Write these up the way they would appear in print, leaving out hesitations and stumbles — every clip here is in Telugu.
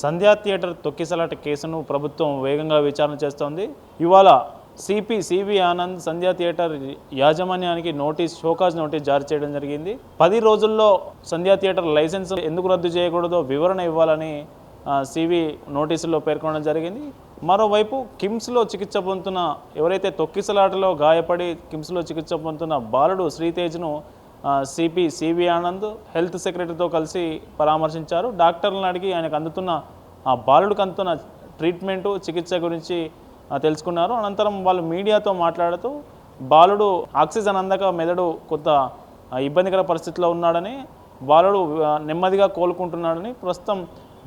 సంధ్యా థియేటర్ తొక్కిసలాట కేసును ప్రభుత్వం వేగంగా విచారణ చేస్తోంది. ఇవాళ సివి ఆనంద్ సంధ్యా థియేటర్ యాజమాన్యానికి షోకాజ్ నోటీస్ జారీ చేయడం జరిగింది. 10 రోజుల్లో సంధ్యా థియేటర్ లైసెన్స్ ఎందుకు రద్దు చేయకూడదో వివరణ ఇవ్వాలని సివి నోటీసులో పేర్కొనడం జరిగింది. మరోవైపు కిమ్స్లో చికిత్స పొందుతున్న ఎవరైతే తొక్కిసలాటలో గాయపడి కిమ్స్లో చికిత్స పొందుతున్న బాలుడు శ్రీతేజ్ను సివి ఆనంద్ హెల్త్ సెక్రటరీతో కలిసి పరామర్శించారు. డాక్టర్లను అడిగి ఆయనకు అందుతున్న బాలుడికి అందుతున్న ట్రీట్మెంటు చికిత్స గురించి తెలుసుకున్నారు. అనంతరం వాళ్ళు మీడియాతో మాట్లాడుతూ బాలుడు ఆక్సిజన్ అందక మెదడు కొంత ఇబ్బందికర పరిస్థితిలో ఉన్నాడని, బాలుడు నెమ్మదిగా కోలుకుంటున్నాడని, ప్రస్తుతం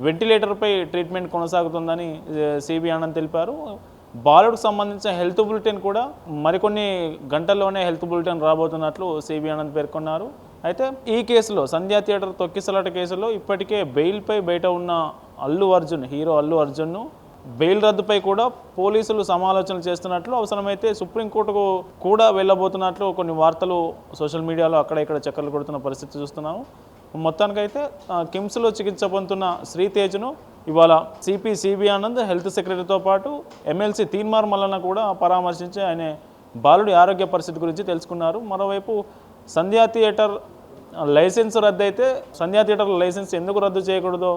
వెంటిలేటర్పై ట్రీట్మెంట్ కొనసాగుతుందని సివి ఆనంద్ తెలిపారు. బాలుడికి సంబంధించిన హెల్త్ బులెటిన్ కూడా మరికొన్ని గంటల్లోనే హెల్త్ బులెటిన్ రాబోతున్నట్లు సివి ఆనంద్ పేర్కొన్నారు. అయితే ఈ కేసులో సంధ్యా థియేటర్ తొక్కిసలాట కేసులో ఇప్పటికే బెయిల్పై బయట ఉన్న హీరో అల్లు అర్జున్ను బెయిల్ రద్దుపై కూడా పోలీసులు సమాలోచనలు చేస్తున్నట్లు, అవసరమైతే సుప్రీంకోర్టుకు కూడా వెళ్ళబోతున్నట్లు కొన్ని వార్తలు సోషల్ మీడియాలో అక్కడ ఇక్కడ చక్కర్లు కొడుతున్న పరిస్థితి చూస్తున్నాము. మొత్తానికైతే కిమ్స్లో చికిత్స పొందుతున్న శ్రీతేజ్ను ఇవాళ సివి ఆనంద్ హెల్త్ సెక్రటరీతో పాటు ఎమ్మెల్సీ తీన్మార్ మల్లన్న కూడా పరామర్శించి ఆయన బాలుడి ఆరోగ్య పరిస్థితి గురించి తెలుసుకున్నారు. మరోవైపు సంధ్యా థియేటర్ లైసెన్స్ రద్దు అయితే సంధ్యా థియేటర్ లైసెన్స్ ఎందుకు రద్దు చేయకూడదో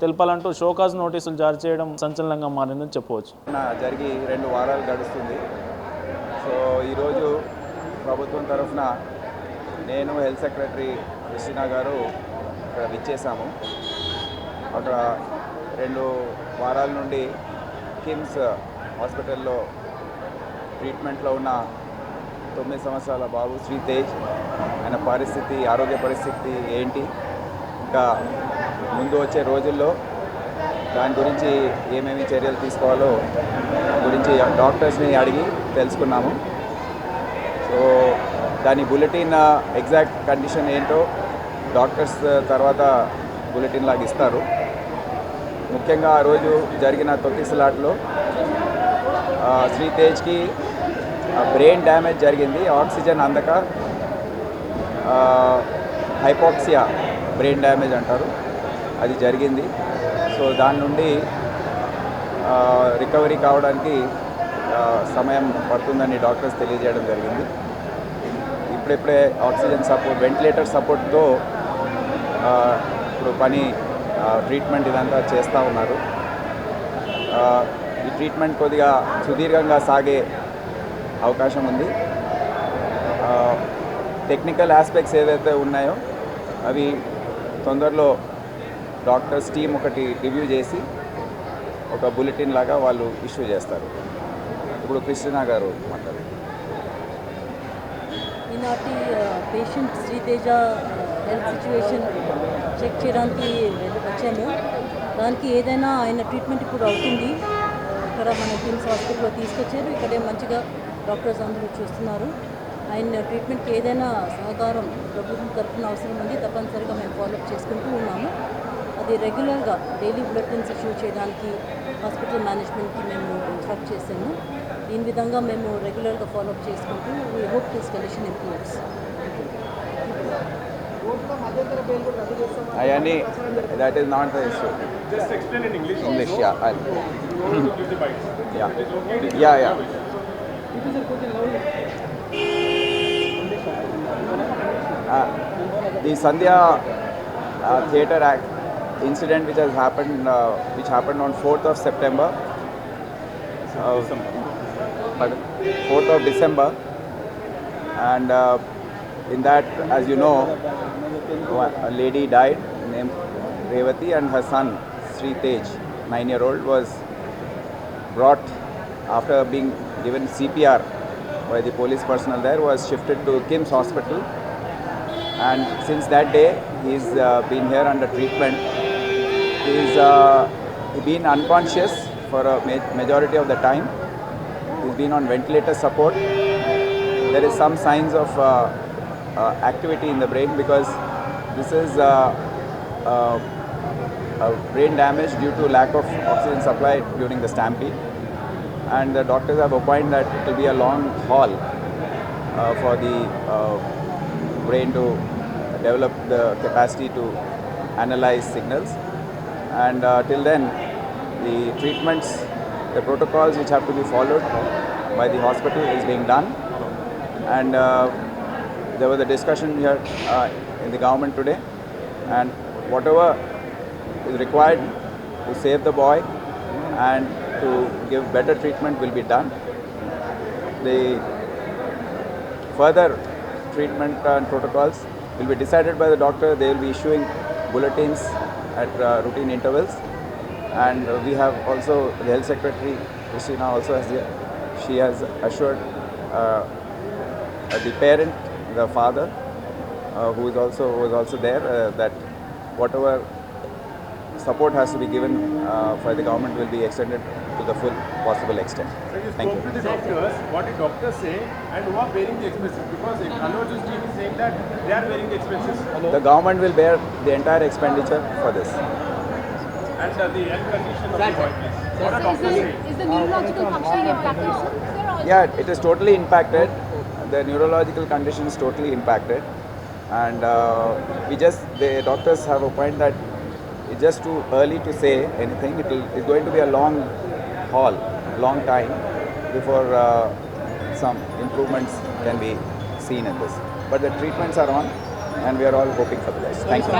తెలపాలంటూ షోకాజ్ నోటీసులు జారీ చేయడం సంచలనంగా మారిందని చెప్పవచ్చు. జరిగి 2 వారాలు గడుస్తుంది. సో ఈరోజు ప్రభుత్వం తరఫున నేను హెల్త్ సెక్రటరీ కృష్ణ గారు ఇక్కడ విచ్చేసాము. అక్కడ 2 వారాల నుండి కిమ్స్ హాస్పిటల్లో ట్రీట్మెంట్లో ఉన్న 9 సంవత్సరాల బాబు శ్రీతేజ్, ఆయన ఆరోగ్య పరిస్థితి ఏంటి, ఇంకా ముందు వచ్చే రోజుల్లో దాని గురించి ఏమేమి చర్యలు తీసుకోవాలో గురించి డాక్టర్స్ని అడిగి తెలుసుకున్నాము. సో దాని బులెటిన్ ఎగ్జాక్ట్ కండిషన్ ఏంటో డాక్టర్స్ తర్వాత బులెటిన్ లాగా ఇస్తారు. ముఖ్యంగా ఆ రోజు జరిగిన తొక్కిసలాట్లో శ్రీతేజ్కి బ్రెయిన్ డ్యామేజ్ జరిగింది. ఆక్సిజన్ అందక హైపాక్సియా బ్రెయిన్ డ్యామేజ్ అంటారు, అది జరిగింది. సో దాని నుండి రికవరీ కావడానికి సమయం పడుతుందని డాక్టర్స్ తెలియజేయడం జరిగింది. ఇప్పుడే ఆక్సిజన్ సపోర్ట్, వెంటిలేటర్ సపోర్ట్తో ఇప్పుడు ట్రీట్మెంట్ ఇదంతా చేస్తూ ఉన్నారు. ఈ ట్రీట్మెంట్ కొద్దిగా సుదీర్ఘంగా సాగే అవకాశం ఉంది. టెక్నికల్ ఆస్పెక్ట్స్ ఏవైతే ఉన్నాయో అవి తొందరలో డాక్టర్స్ టీం ఒకటి రివ్యూ చేసి ఒక బులెటిన్ లాగా వాళ్ళు ఇష్యూ చేస్తారు. ఇప్పుడు కృష్ణ గారు మాట్లాడారు. ఈనాటి patient Sriteja health situation check చేయడానికి వచ్చాము. దానికి ఏదైనా ఆయన ట్రీట్మెంట్ ఇప్పుడు అవుతుంది. ఇక్కడ మన కిమ్స్ హాస్పిటల్లో తీసుకొచ్చారు. ఇక్కడే మంచిగా డాక్టర్స్ అందరూ చూస్తున్నారు. ఆయన ట్రీట్మెంట్కి ఏదైనా సహకారం ప్రభుత్వం తరఫున అవసరం ఉంది, తప్పనిసరిగా మేము ఫాలోఅప్ చేసుకుంటూ ఉన్నాము. అది రెగ్యులర్గా డైలీ బులెటిన్స్ ఇష్యూ చేయడానికి హాస్పిటల్ మేనేజ్మెంట్కి మేము ఇన్స్ట్రక్ట్ చేసాము. దీని విధంగా మేము రెగ్యులర్గా ఫాలోఅప్ చేసుకుంటూ we hope this condition improves. అవన్నీ that is not the issue. Just explain in English. Yeah the Sandhya Theatre Act incident which happened on 4th of September, 4th of December, and in that, as you know, a lady died named Revati, and her son Sri Tej, 9-year-old, was brought after being given CPR by the police personnel there, was shifted to Kims Hospital, and since that day he's been here under treatment. He's been unconscious for a majority of the time. He's been on ventilator support. There is some signs of activity in the brain because this is brain damage due to lack of oxygen supply during the stampede, and the doctors have opined that it will be a long haul for the brain to develop the capacity to analyze signals. and till then the treatments, the protocols which have to be followed by the hospital is being done. And there was a discussion here in the government today, and whatever is required to save the boy and to give better treatment will be done. The further treatment and protocols will be decided by the doctor. They will be issuing bulletins at routine intervals. And we have also the health secretary, Christina, also has here. She has assured the parent, the father, who was also there, that whatever support has to be given for the government will be extended to the full possible extent. Thank you. To the doctors, what did doctors say and who are bearing the expenses? Because Allu Arjun's team is saying that they are bearing the expenses. The government will bear the entire expenditure for this. And the health condition of the boy, please. What are doctors saying? Is the neurological functioning impacted? Yeah, it is totally impacted. The neurological condition is totally impacted. And the doctors have a point that it's just too early to say anything. It's going to be a long time before some improvements can be seen in this. But the treatments are on, and we are all hoping for the best. Thank you.